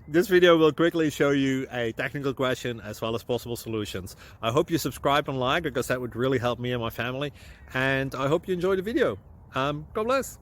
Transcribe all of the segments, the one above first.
This video will quickly show you a technical question as well as possible solutions. I hope you subscribe and like, because that would really help me and my family. And I hope you enjoy the video. God bless.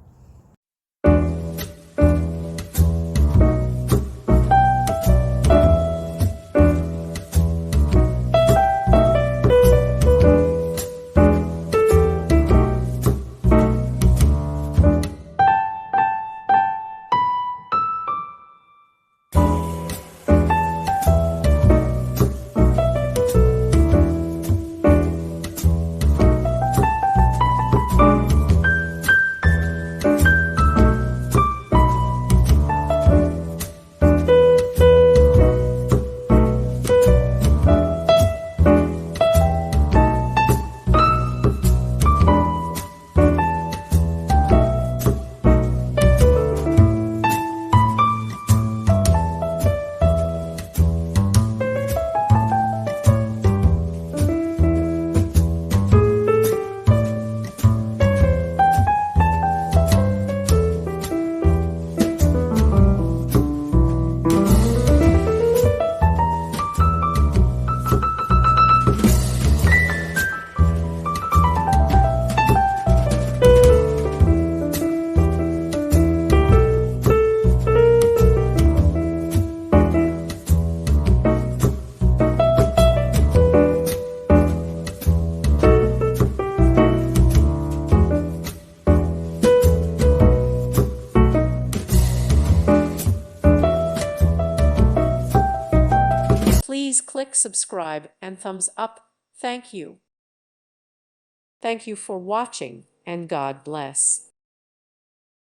Please click subscribe and thumbs up. Thank you. Thank you for watching, and God bless.